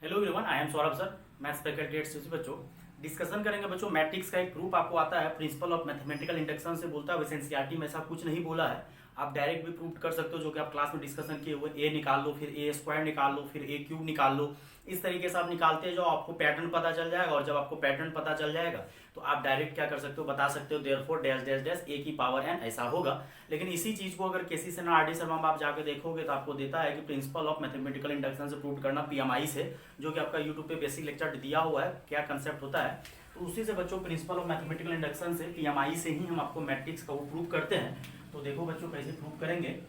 Hello everyone, I am Saurabh sir, maths faculty at CC. बच्चों discussion करेंगे बच्चों matrix का एक प्रूफ आपको आता है, प्रिंसिपल ऑफ मैथमेटिकल इंडक्शन से बोलता है। वैसे एनसीईआरटी में ऐसा कुछ नहीं बोला है, आप डायरेक्ट भी प्रूफ कर सकते हो, जो कि आप क्लास में डिस्कशन किए हुए। ए निकाल लो, फिर ए स्क्वायर निकाल लो, फिर ए क्यूब निकाल लो। इस तरीके से आप निकालते जाओ, आपको पैटर्न पता चल जाएगा। और जब आपको पैटर्न पता चल जाएगा तो आप डायरेक्ट क्या कर सकते हो, बता सकते हो देयरफॉर डैश डैश डैश ए की पावर एन, ऐसा होगा। लेकिन इसी चीज को अगर केसी सेन आर डी शर्मा में आप जाके देखोगे तो आपको देता है कि प्रिंसिपल ऑफ मैथमेटिकल इंडक्शन से प्रूव करना पीएमआई से, जो कि आपका यूट्यूब पे बेसिक लेक्चर दिया हुआ है, क्या कंसेप्ट होता है। तो उसी से बच्चों प्रिंसिपल ऑफ मैथमेटिकल इंडक्शन से पीएमआई से ही हम आपको मैट्रिक्स का वो प्रूव करते हैं। तो देखो बच्चों कैसे प्रूव करेंगे।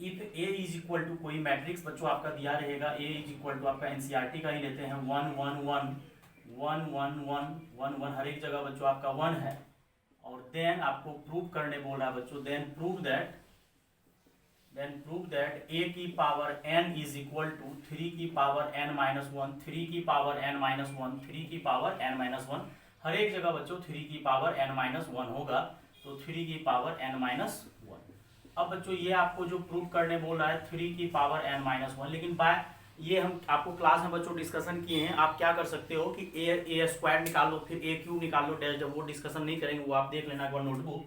If A is equal to कोई मैट्रिक्स बच्चों आपका दिया रहेगा, ए इज इक्वल टू आपका एनसीईआरटी का ही लेते हैं 1 1 1 1 1 1 1 1, हर एक जगह बच्चों आपका 1 है। और देन आपको प्रूव करने बोल रहा है बच्चों, देन प्रूव दैट ए की power n is equal to 3 की पावर n माइनस 1, 3 की पावर n माइनस 1, 3 की पावर n माइनस 1, हर एक जगह बच्चों 3 की पावर n माइनस 1 होगा, तो 3 की पावर n माइनस 1। अब बच्चों ये आपको जो प्रूव करने बोल रहा है 3 की पावर n माइनस 1, लेकिन बाय ये हम आपको क्लास में बच्चों डिस्कशन किए हैं। आप क्या कर सकते हो कि ए स्क्वायर निकाल लो, फिर ए क्यूब निकाल लो, डैश, जब वो डिस्कशन नहीं करेंगे वो आप देख लेना एक बार नोटबुक।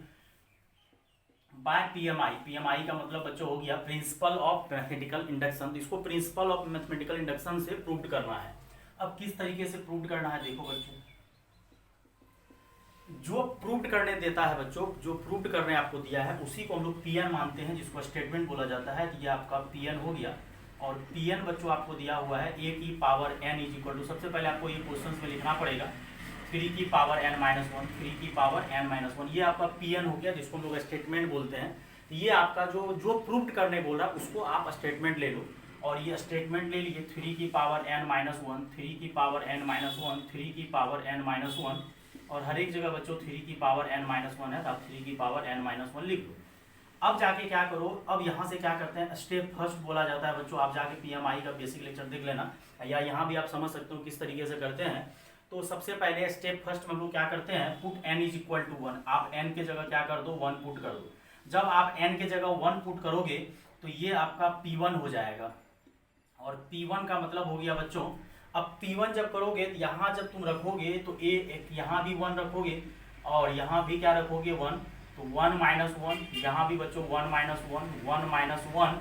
बाय पीएमआई का मतलब बच्चों हो गया प्रिंसिपल ऑफ मैथमेटिकल इंडक्शन। तो इसको प्रिंसिपल ऑफ मैथमेटिकल इंडक्शन से प्रूव करना है। अब किस तरीके से प्रूव करना है देखो बच्चों, जो प्रूव्ड करने देता है बच्चों, जो प्रूव्ड करने आपको दिया है उसी को हम लोग पीएन मानते हैं, जिसको स्टेटमेंट बोला जाता है। तो ये आपका पीएन हो गया। और पीएन बच्चों आपको दिया हुआ है ए की power n is equal to, सबसे पहले आपको ये क्वेश्चन में लिखना पड़ेगा 3 की पावर n माइनस 1, 3 की पावर n माइनस 1, ये आपका पीएन हो गया, जिसको हम लोग स्टेटमेंट बोलते हैं। ये आपका जो प्रूव्ड करने बोल रहा है उसको आप स्टेटमेंट ले लो। और ये स्टेटमेंट ले लीजिए 3 की पावर n माइनस 1, 3 की पावर n माइनस 1, 3 की पावर n माइनस 1, और हर एक जगह बच्चों 3 की पावर n माइनस 1 है, तो आप 3 की पावर n माइनस 1 लिख लो। अब जाके क्या करो, अब यहाँ से क्या करते हैं, स्टेप फर्स्ट बोला जाता है बच्चों। आप जाके पीएमआई का बेसिक लेक्चर देख लेना, या यहाँ भी आप समझ सकते हो किस तरीके से करते हैं। तो सबसे पहले स्टेप फर्स्ट में हम लोग क्या करते हैं, put n is equal to 1। आप n के जगह क्या कर दो, 1 पुट कर दो। जब आप n के जगह 1 पुट करोगे तो ये आपका P1 हो जाएगा। और P1 का मतलब हो गया बच्चों, अब P1 जब करोगे तो यहाँ जब तुम रखोगे तो यहाँ भी 1 रखोगे, और यहाँ भी क्या रखोगे 1, तो 1 माइनस 1, यहाँ भी बच्चों 1 माइनस 1, 1 माइनस 1,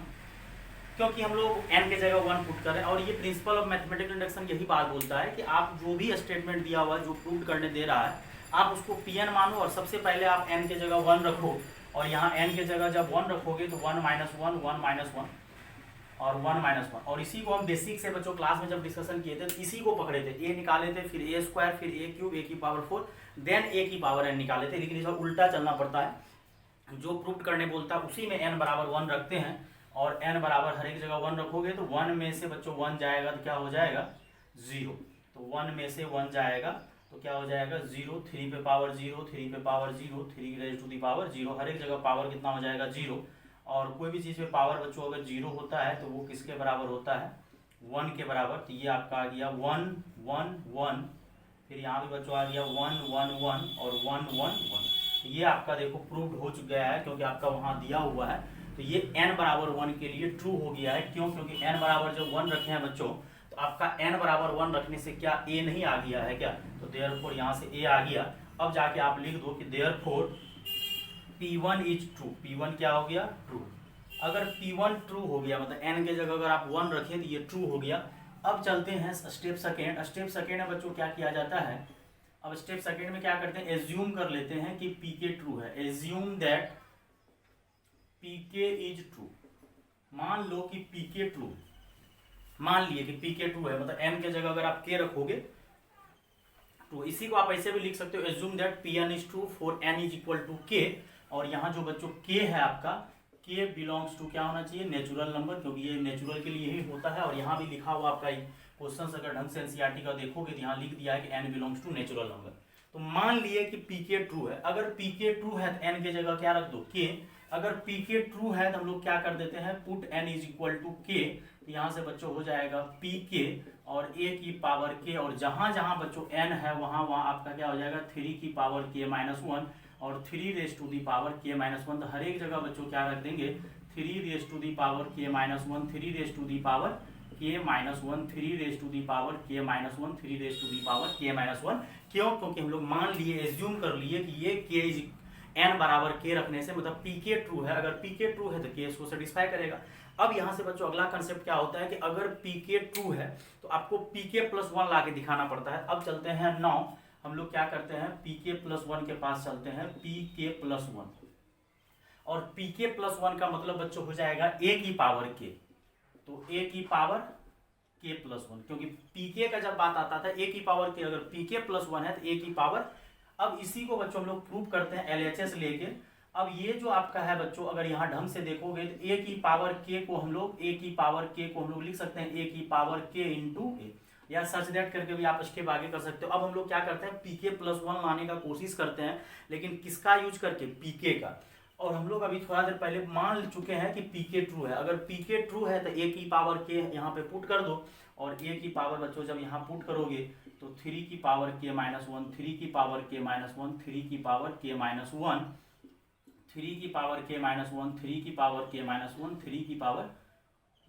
क्योंकि हम लोग n के जगह 1 पुट करें। और ये प्रिंसिपल ऑफ मैथमेटिकल इंडक्शन यही बात बोलता है कि आप जो भी स्टेटमेंट दिया हुआ है, जो प्रूव करने दे रहा है, आप उसको Pn मानो, और सबसे पहले आप n के जगह 1 रखो। और यहाँ n के जगह जब 1 रखोगे तो 1 माइनस 1, 1 माइनस 1 और 1 माइनस 1। और इसी को हम बेसिक से बच्चों क्लास में जब डिस्कशन किए थे तो इसी को पकड़े थे, ए निकाले थे, फिर ए स्क्वायर, फिर ए क्यूब, ए की पावर 4, देन ए की पावर n निकाले थे। लेकिन इसमें उल्टा चलना पड़ता है, जो प्रूव करने बोलता है उसी में n बराबर 1 रखते हैं। और n बराबर हर एक जगह 1 रखोगे तो 1 में से बच्चों 1 जाएगा तो क्या हो जाएगा 0। तो 1 में से 1 जाएगा तो क्या हो जाएगा 0, 3 पे पावर 0, 3 पे power 0, 3 raise to the power 0, हर एक जगह पावर कितना हो जाएगा 0। और कोई भी चीज़ पे पावर बच्चों अगर 0 होता है तो वो किसके बराबर होता है, 1 के बराबर। तो ये आपका आ गया 1 1 1, फिर यहाँ भी बच्चों आ गया 1 1 1 और 1 1 1। तो ये आपका देखो प्रूव्ड हो चुका है, क्योंकि आपका वहाँ दिया हुआ है। तो ये n बराबर 1 के लिए ट्रू हो गया है। क्यों, क्योंकि n बराबर जब 1 रखे हैं बच्चों, तो आपका n बराबर 1 रखने से क्या a नहीं आ गया है क्या, तो देयरफॉर यहाँ से a आ गया। अब जाके आप लिख दो कि therefore P1 is true. P1 क्या हो गया, ट्रू। अगर P1 ट्रू हो गया, मतलब n के जगह अगर आप 1 रखें तो ये ट्रू हो गया। अब चलते हैं स्टेप सेकेंड। स्टेप सेकेंड में बच्चों क्या किया जाता है, अब स्टेप सेकेंड में क्या करते हैं, एज्यूम कर लेते हैं कि pk ट्रू है। Assume that pk is true. मान लो कि pk ट्रू, मान लिए कि pk ट्रू है, मतलब n के जगह अगर आप k रखोगे तो इसी को आप ऐसे भी लिख सकते हो, assume that pn is true for n is equal to k। और यहाँ जो बच्चों k है आपका, k बिलोंग्स टू क्या होना चाहिए, नेचुरल नंबर, क्योंकि ये नेचुरल के लिए ही होता है। और यहाँ भी लिखा हुआ आपका क्वेश्चन अगर ढंग से एनसीईआरटी का देखोगे तो यहाँ लिख दिया है कि n belongs to natural number. तो मान लिए कि pk ट्रू है। अगर pk ट्रू है तो n के जगह क्या रख दो, k। अगर pk ट्रू है तो हम लोग क्या कर देते हैं, put n is equal to k। तो यहाँ से बच्चों हो जाएगा pk और a की पावर k, और जहां जहां बच्चों n है वहां वहां आपका क्या हो जाएगा 3 की पावर k माइनस 1 और 3 raise to the power k minus 1। तो हर एक जगह बच्चों क्या रख देंगे, 3 raise to the power k minus 1, 3 raise to the power k minus one 3 raise to the power k minus one 3 raise to the power k minus one. क्यों? क्योंकि हम लोग मान लिए, एज्यूम कर लिए कि ये k इज n बराबर k रखने से मतलब pk ट्रू है। अगर pk ट्रू है तो k इसको सेटिस्फाई करेगा। अब यहाँ से बच्चों अगला कंसेप्ट क्या होता है कि अगर pk ट्रू है तो आपको pk प्लस वन ला के दिखाना पड़ता है। अब चलते हैं नाउ हम लोग क्या करते हैं, pk प्लस वन के पास चलते हैं, pk प्लस वन। और pk प्लस वन का मतलब बच्चों हो जाएगा a की पावर k, तो a की पावर k प्लस वन, क्योंकि pk का जब बात आता था a की पावर k, अगर pk प्लस वन है तो a की पावर। अब इसी को बच्चों हम लोग प्रूव करते हैं LHS लेके। अब ये जो आपका है बच्चों, अगर यहाँ ढंग से देखोगे तो a की पावर k को हम लोग a की पावर k को हम लोग लिख सकते हैं a की पावर k इंटू a, या सच दैट करके भी आप स्टेप आगे कर सकते हो। अब हम लोग क्या करते हैं, pk प्लस वन लाने का कोशिश करते हैं, लेकिन किसका यूज करके, pk का। और हम लोग अभी थोड़ा देर पहले मान चुके हैं कि pk ट्रू है। अगर pk ट्रू है तो a की पावर k यहाँ पे पुट कर दो, और a की पावर बच्चों जब यहाँ पुट करोगे तो 3 की पावर k माइनस वन, 3 की पावर k माइनस वन, 3 की पावर k माइनस वन, 3 की पावर k माइनस वन, 3 की पावर k माइनस वन, 3 की पावर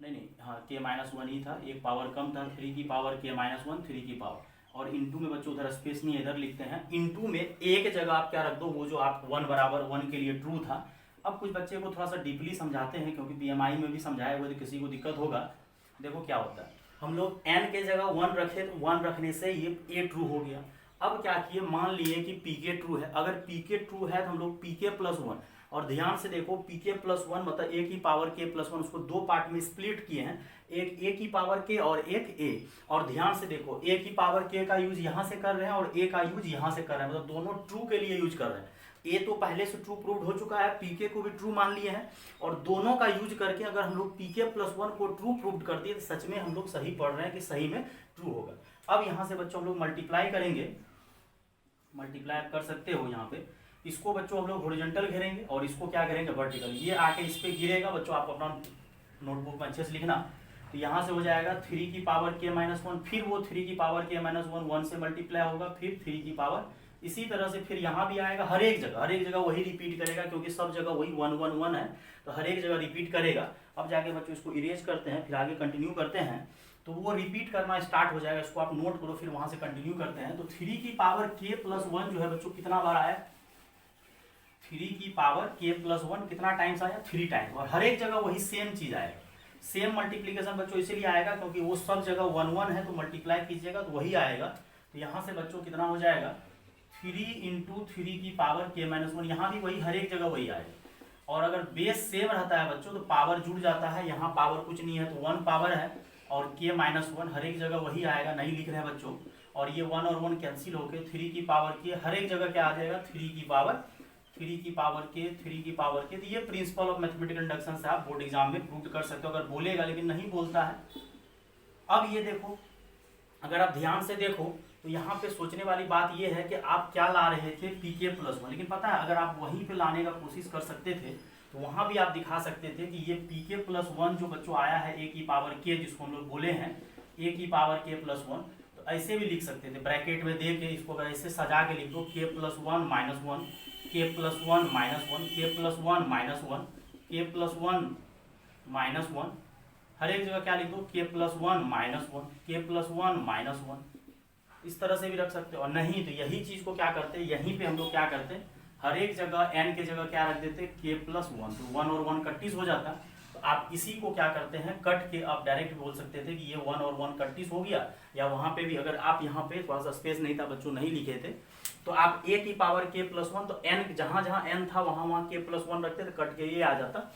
नहीं हाँ k माइनस वन ही था, एक पावर कम था, 3 की पावर k माइनस वन, 3 की पावर। और इनटू में बच्चों उधर स्पेस नहीं है, इधर लिखते हैं इनटू में एक जगह आप क्या रख दो, वो जो आप 1 बराबर 1 के लिए ट्रू था। अब कुछ बच्चे को थोड़ा सा डीपली समझाते हैं, क्योंकि PMI में भी समझाया हुआ तो किसी को दिक्कत होगा। देखो क्या होता है, हम लोग n के जगह 1 रखे तो 1 रखने से ये a ट्रू हो गया। अब क्या किए, मान लिए कि pk ट्रू है। अगर pk ट्रू है तो हम लोग pk प्लस वन, और ध्यान से देखो pk प्लस वन मतलब a की पावर k प्लस वन, उसको दो पार्ट में स्प्लिट किए हैं, एक a की पावर k और एक a। और ध्यान से देखो a की पावर k का यूज यहाँ से कर रहे हैं और a का यूज यहाँ से कर रहे हैं, मतलब दोनों ट्रू के लिए यूज कर रहे हैं। ए तो पहले से ट्रू प्रूव्ड हो चुका है, पीके को भी ट्रू मान लिए हैं, और दोनों का यूज करके अगर हम लोग पीके प्लस वन को ट्रू प्रूव्ड कर दिए तो सच में हम लोग सही पढ़ रहे हैं कि सही में ट्रू होगा। अब यहाँ से बच्चों हम लोग मल्टीप्लाई करेंगे, मल्टीप्लाई कर सकते हो यहाँ पे। इसको बच्चों हम लोग हॉरिजॉन्टल घेरेंगे और इसको क्या करेंगे, वर्टिकल। ये आके इस पे गिरेगा बच्चों, आप अपना नोटबुक में अच्छे से लिखना। तो यहाँ से हो जाएगा 3 की पावर k माइनस वन, फिर वो 3 की पावर k माइनस वन 1 से मल्टीप्लाई होगा, फिर 3 की पावर, इसी तरह से फिर यहाँ भी आएगा। हर एक जगह वही रिपीट करेगा, क्योंकि सब जगह वही 1 1 1 है, तो हर एक जगह रिपीट करेगा। अब जाके बच्चों इसको इरेज करते हैं, फिर आगे कंटिन्यू करते हैं, तो वो रिपीट करना स्टार्ट हो जाएगा। इसको आप नोट करो, फिर वहां से कंटिन्यू करते हैं। तो 3 की पावर k प्लस वन जो है बच्चों कितना बार आया, 3 की पावर k प्लस वन कितना टाइम्स आया, 3 टाइम्स। और हर एक जगह वही सेम चीज आएगा, सेम मल्टीप्लीकेशन बच्चों इसलिए आएगा क्योंकि वो सब जगह 1 1 है, तो मल्टीप्लाई कीजिएगा तो वही आएगा। तो यहाँ से बच्चों कितना हो जाएगा, 3 इंटू 3 की पावर k माइनस वन, यहाँ भी वही, हर एक जगह वही आएगा। और अगर बेस सेम रहता है बच्चों तो पावर जुड़ जाता है, यहाँ पावर कुछ नहीं है तो 1 पावर है, और k माइनस वन हर एक जगह वही आएगा, नहीं लिख रहे हैं बच्चों। और ये 1 और 1 कैंसिल होकर 3 की पावर k हर एक जगह क्या आ जाएगा, 3 की पावर k, 3 की पावर k। तो ये प्रिंसिपल ऑफ मैथमेटिकल इंडक्शन से आप बोर्ड एग्जाम में प्रूव कर सकते हो, अगर बोलेगा लेकिन नहीं बोलता है। अब ये देखो, अगर आप ध्यान से देखो तो यहाँ पे सोचने वाली बात ये है कि आप क्या ला रहे थे, pk प्लस वन, लेकिन पता है अगर आप वहीं पे लाने का कोशिश कर सकते थे तो वहाँ भी आप दिखा सकते थे कि ये pk प्लस वन जो बच्चों आया है a की पावर k, जिसको हम लोग बोले हैं a की पावर k प्लस वन, तो ऐसे भी लिख सकते थे, ब्रैकेट में दे के इसको अगर ऐसे सजा के लिख दो, k plus one minus one, k plus one minus one, k plus one minus one, k plus one minus one, हर एक जगह क्या लिख दो, k plus one minus one, k plus one minus one, इस तरह से भी रख सकते हो। और नहीं तो यही चीज को क्या करते, यहीं पे हम लोग क्या करते, हर एक जगह n के जगह क्या रख देते, k प्लस वन, तो 1 और 1 कट्टिस हो जाता। तो आप इसी को क्या करते हैं, कट के आप डायरेक्ट बोल सकते थे कि ये 1 और 1 कट्टिस हो गया। या वहां पे भी अगर आप यहाँ पे थोड़ा सा स्पेस नहीं था, बच्चों नहीं लिखे थे, तो आप a की पावर k प्लस वन, तो n जहां जहां n था वहां k प्लस वन रखते थे, कट के ये आ जाता।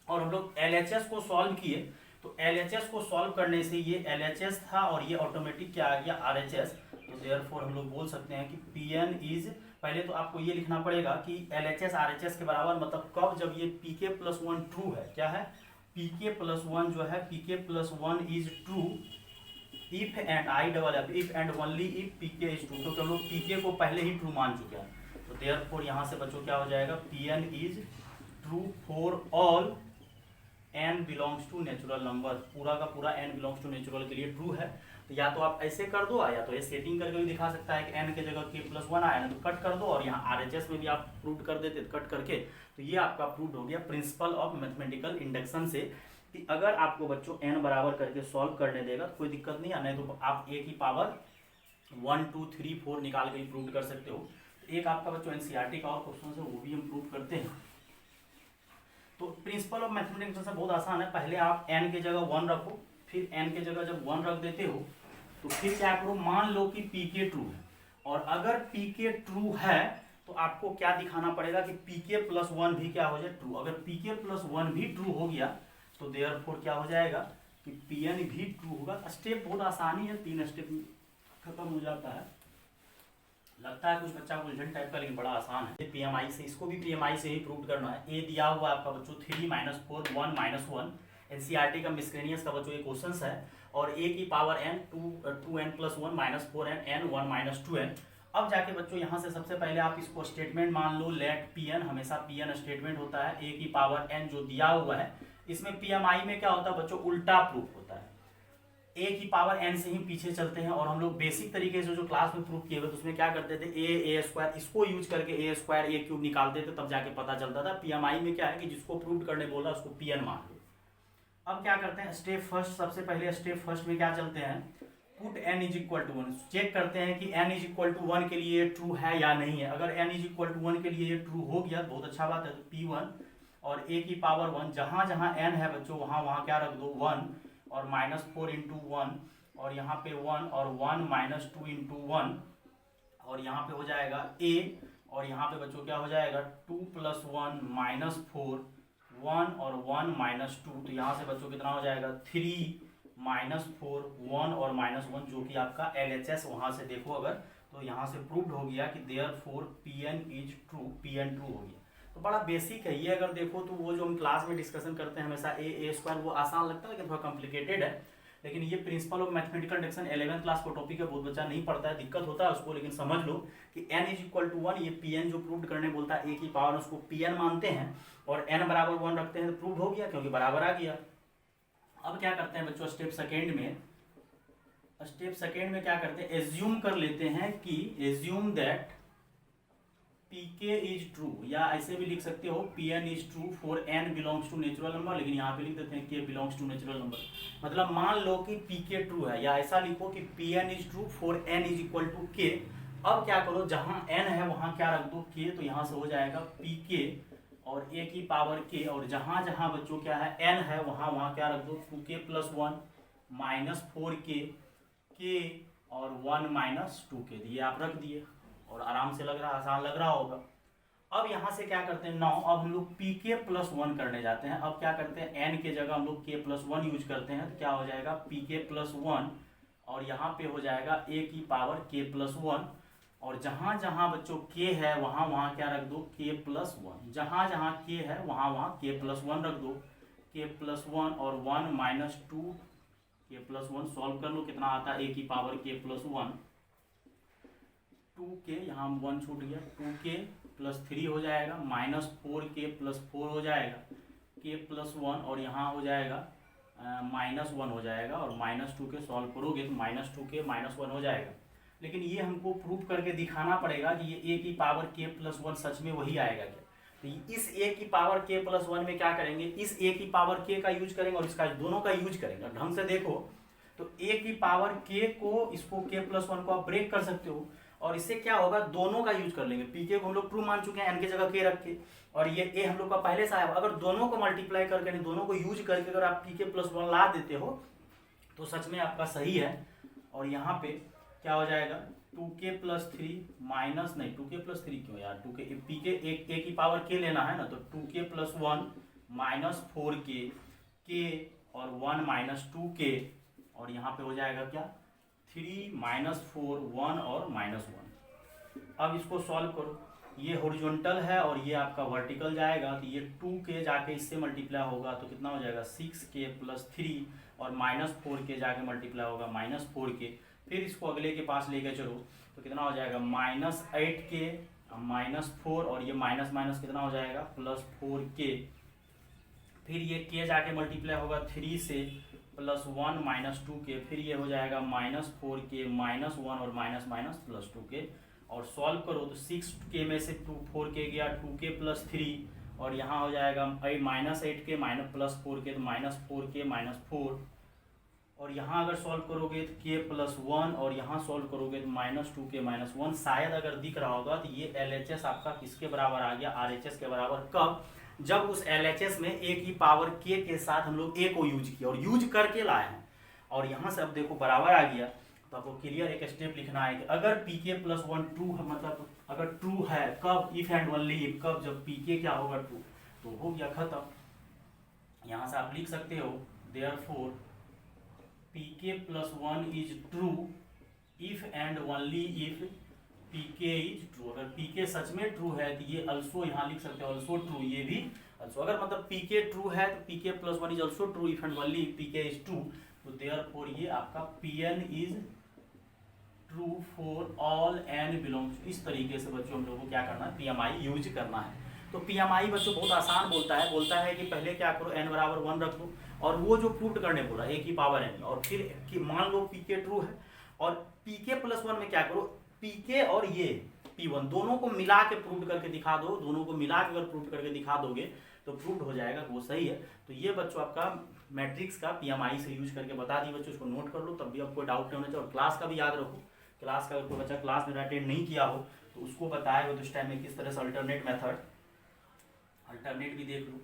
और हम लोग LHS को सॉल्व किए, तो LHS को सॉल्व करने से ये LHS था और ये ऑटोमेटिक क्या आ गया, RHS। तो देयरफॉर हम लोग बोल सकते हैं कि Pn इज, पहले तो आपको ये लिखना पड़ेगा कि LHS RHS के बराबर, मतलब कब, जब ये pk प्लस वन ट्रू है, क्या है, pk प्लस वन जो है, pk plus one is true if and if and only if pk is true, क्योंकि हम लोग pk को पहले ही ट्रू मान चुके हैं। तो देयरफॉर यहाँ से बच्चों क्या हो जाएगा, Pn is true for all n belongs to natural number, पूरा का पूरा n बिलोंग्स टू नेचुरल के लिए ट्रू है। तो या तो आप ऐसे कर दो, या तो ये सेटिंग करके भी दिखा सकता है कि n के जगह k प्लस वन आया ना तो कट कर दो, और यहाँ RHS में भी आप प्रूव कर देते कट करके। तो ये आपका प्रूव हो गया प्रिंसिपल ऑफ मैथमेटिकल इंडक्शन से कि अगर आपको बच्चों n बराबर करके सॉल्व करने देगा तो कोई दिक्कत नहीं है, नहीं तो आप a की पावर 1 2 3 4 निकाल के प्रूव कर सकते हो। एक आपका बच्चों एनसीईआरटी का और क्वेश्चन है वो भी हम प्रूव करते हैं। तो प्रिंसिपल ऑफ मैथमेटिक्स बहुत आसान है, पहले आप n की जगह 1 रखो, फिर n की जगह जब 1 रख देते हो तो फिर क्या करो, मान लो कि pk ट्रू है, और अगर pk ट्रू है तो आपको क्या दिखाना पड़ेगा कि pk प्लस 1 भी क्या हो जाए, ट्रू। अगर pk प्लस 1 भी ट्रू हो गया तो देयरफॉर क्या हो जाएगा कि pn भी ट्रू होगा। स्टेप बहुत आसानी है, 3 स्टेप में खत्म हो जाता है। लगता है कुछ बच्चा को उलझन टाइप का, लेकिन बड़ा आसान है। पीएमआई से, इसको भी पीएमआई से ही प्रूव करना है। ए दिया हुआ है आपका बच्चों 3 - 4 1 - 1, एनसीईआरटी का मिसलेनियस का बच्चों ये क्वेश्चन है। और ए की power n 2n + 1 - 4n n 1 - 2n। अब जाके बच्चों यहाँ से सबसे पहले आप इसको स्टेटमेंट मान लो, लेट pn, हमेशा pn स्टेटमेंट होता है। ए की पावर n जो दिया हुआ है, इसमें पीएमआई में क्या होता है बच्चों, उल्टा प्रूफ होता है। ए की पावर n से ही पीछे चलते हैं, और हम लोग बेसिक तरीके से जो क्लास में प्रूफ किए हुए तो उसमें क्या करते थे, ए स्क्वायर, इसको यूज करके a स्क्वायर a क्यूब निकालते थे, तब जाके पता चलता था। पीएमआई में क्या है कि जिसको प्रूव करने बोल रहा है उसको pn मान लो। अब क्या करते हैं, स्टेप फर्स्ट, सबसे पहले स्टेप फर्स्ट में क्या चलते हैं, पुट n = 1, चेक करते हैं कि n = 1 के लिए ट्रू है या नहीं है। अगर n = 1 के लिए ये ट्रू हो गया बहुत अच्छा बात है, तो p1 और a की पावर 1, जहां जहां n है बच्चों वहां वहां क्या रख दो 1, और -4 × 1, और यहाँ पे 1 और 1 - 2 × 1, और यहाँ पे हो जाएगा a, और यहाँ पे बच्चों क्या हो जाएगा 2 + 1 - 4 1 और 1 - 2, तो यहाँ से बच्चों कितना हो जाएगा 3 - 4 1 और -1, जो कि आपका LHS वहाँ से देखो अगर, तो यहाँ से प्रूव्ड हो गया कि therefore pn is true, pn true हो गया। तो बड़ा बेसिक है ये, अगर देखो तो वो जो हम क्लास में डिस्कशन करते हैं हमेशा ए स्क्वायर, वो आसान लगता है लेकिन थोड़ा कॉम्प्लिकेटेड है। लेकिन ये principle of mathematical deduction 11th class का टॉपिक है, बहुत बच्चा नहीं पढ़ता है, दिक्कत होता है उसको। लेकिन समझ लो कि n = 1, ये pn जो प्रूव करने बोलता है ए की पावर, उसको pn मानते हैं, और n बराबर 1 रखते हैं तो प्रूव हो गया क्योंकि बराबर आ गया। अब क्या करते हैं बच्चों, स्टेप सेकेंड में क्या करते हैं, एज्यूम कर लेते हैं कि assume that pk is true, या ऐसे भी लिख सकते हो pn is true for n belongs to natural number, लेकिन यहाँ पे लिख देते हैं k belongs to natural number. मतलब मान लो कि pk ट्रू है, या ऐसा लिखो कि pn is true for n = k। अब क्या करो, जहां n है वहां क्या रख दो k, तो यहाँ से हो जाएगा pk और a की पावर k, और जहां जहां बच्चों क्या है n है वहां वहां क्या रख दो 2k + 1 - 4k k और 1 - 2k, ये आप रख दिए और आराम से लग रहा, आसान लग रहा होगा। अब यहाँ से क्या करते हैं, 9, अब हम लोग pk + 1 करने जाते हैं। अब क्या करते हैं, n के जगह हम लोग k + 1 यूज करते हैं, तो क्या हो जाएगा pk + 1, और यहाँ पे हो जाएगा a की पावर k + 1, और जहाँ जहाँ बच्चों k है वहाँ वहाँ क्या रख दो k + 1, जहाँ जहाँ k है वहाँ वहाँ k + 1 रख दो, k + 1 और 1 - 2 k + 1 सॉल्व कर लो, कितना आता है a की पावर k + 1 2k, यहाँ 1 छूट गया, 2k + 3 हो जाएगा, -4k + 4 हो जाएगा, k + 1, और यहाँ हो जाएगा -1 हो जाएगा, और -2k सॉल्व करोगे तो -2k -1 हो जाएगा। लेकिन ये हमको प्रूफ करके दिखाना पड़ेगा कि ये a की पावर k + 1 सच में वही आएगा क्या। तो इस a की पावर k + 1 में क्या करेंगे, इस a की पावर k का यूज करेंगे और इसका दोनों का यूज करेंगे। ढंग से देखो तो a की पावर k को, इसको k + 1 को आप ब्रेक कर सकते हो, और इससे क्या होगा, दोनों का यूज कर लेंगे। pk को हम लोग ट्रू मान चुके हैं n की जगह k रख के, और ये a हम लोग का पहले से आया। अगर दोनों को मल्टीप्लाई करके, नहीं दोनों को यूज करके अगर आप pk + 1 ला देते हो तो सच में आपका सही है। और यहाँ पे क्या हो जाएगा 2k + 3 माइनस, नहीं 2k + 3 क्यों यार, 2k pk a की पावर k लेना है ना, तो 2k + 1 - 4k k और 1 - 2k, और यहाँ पे हो जाएगा क्या 3 - 4 1 और -1। अब इसको सॉल्व करो, ये हॉरिजॉन्टल है और ये आपका वर्टिकल जाएगा, तो ये 2k जाके इससे मल्टीप्लाई होगा तो कितना हो जाएगा 6k + 3, और -4k जाके मल्टीप्लाई होगा -4k। फिर इसको अगले के पास लेके चलो तो कितना हो जाएगा -8k -4, और ये माइनस कितना हो जाएगा +4k। फिर ये k जाके मल्टीप्लाई होगा 3 से, +1 - 2k, फिर ये हो जाएगा -4k -1 और +2k, और सॉल्व करो तो 6k में से 4k गया, 2k + 3 और यहाँ हो जाएगा -8k +4k तो -4k -4, और यहाँ अगर सॉल्व करोगे तो k+1, और यहाँ सॉल्व करोगे तो -2k -1। शायद अगर दिख रहा होगा तो ये LHS आपका किसके बराबर आ गया, RHS के बराबर। कब? जब उस LHS में a की पावर k के साथ हम लोग a को यूज किया और यूज करके लाए हैं, और यहाँ से अब देखो बराबर आ गया। तो आपको क्लियर एक स्टेप लिखना है कि अगर pk+1 ट्रू, मतलब अगर ट्रू है कब, इफ एंड ओनली इफ, कब? जब pk क्या होगा, ट्रू, तो हो गया खत्म। यहाँ से आप लिख सकते हो therefore pk+1 is true if and only if pk is true. अगर pk सच में ट्रू है तो ये अल्सो यहाँ लिख सकते हो अल्सो ट्रू, ये भी अल्सो। अगर मतलब pk ट्रू है तो pk+1 is also true if and only if pk is true. तो देयरफॉर ये आपका pn is true for all n belongs. इस तरीके से बच्चों हम लोग को क्या करना है, PMI यूज करना है। तो PMI बच्चों बहुत आसान बोलता है कि पहले क्या करो, n बराबर 1 रख दो, और वो जो प्रूव करने बोला a की पावर n, और फिर कि मान लो pk ट्रू है, और pk+1 में क्या करो, pk और ये p1 दोनों को मिला के प्रूव करके दिखा दो। दोनों को मिला के अगर प्रूव करके दिखा दोगे तो प्रूव हो जाएगा, वो सही है। तो ये बच्चों आपका मैट्रिक्स का PMI से यूज करके बता दी बच्चों, इसको नोट कर लो, तब भी आपको डाउट नहीं होना चाहिए। और क्लास का भी याद रखो, क्लास का अगर कोई बच्चा क्लास में अटेंड नहीं किया हो तो उसको बताया हो तो इस टाइम में किस तरह से अल्टरनेट मेथड, अल्टरनेट भी देख लो।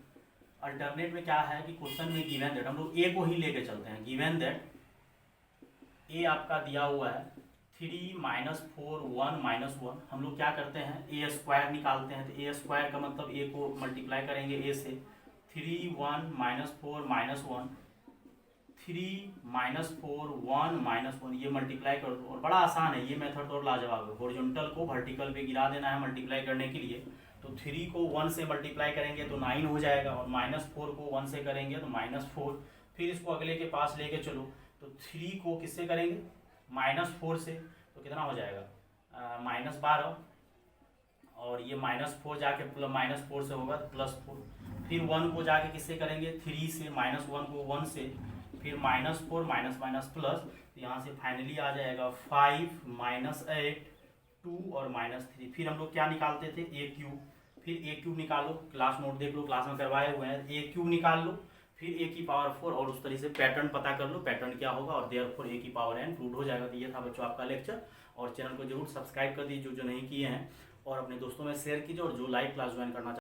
अल्टरनेट में क्या है कि क्वेश्चन में गिवन दैट, हम लोग ए को ही लेके चलते हैं। गिवन दैट ए आपका दिया हुआ है 3 -4 1 -1, हम लोग क्या करते हैं ए स्क्वायर निकालते हैं। तो ए स्क्वायर का मतलब ए को मल्टीप्लाई करेंगे ए से, 3 1 -4 -1, 3 -4 1 -1, ये मल्टीप्लाई कर दो। और बड़ा आसान है ये मेथड, तो और लाजवाब है। हॉरिजॉन्टल को वर्टिकल पे गिरा देना है मल्टीप्लाई करने के लिए। तो 3 को 1 से मल्टीप्लाई करेंगे तो 9 हो जाएगा, और -4 को 1 से करेंगे तो -4। फिर इसको अगले के पास लेके चलो, तो 3 को किससे करेंगे, -4 से, तो कितना हो जाएगा -12, और ये -4 जाके -4 से होगा तो +4। फिर 1 को जाके किससे करेंगे, 3 से, -1 को 1 से, फिर -4 प्लस, तो यहाँ से फाइनली आ जाएगा 5 -8 2 और -3। फिर हम लोग क्या निकालते थे, ए क्यूब। फिर ए क्यूब निकालो, क्लास नोट देख लो, क्लास में करवाए हुए हैं। ए क्यूब निकाल लो, फिर ए की पावर 4, और उस तरीके से पैटर्न पता कर लो, पैटर्न क्या होगा, और देयरफॉर ए की पावर n प्रूव हो जाएगा। तो ये था बच्चों आपका लेक्चर, और चैनल को जरूर सब्सक्राइब कर दीजिए जो नहीं किए हैं, और अपने दोस्तों में शेयर कीजिए, और जो लाइव क्लास ज्वाइन करना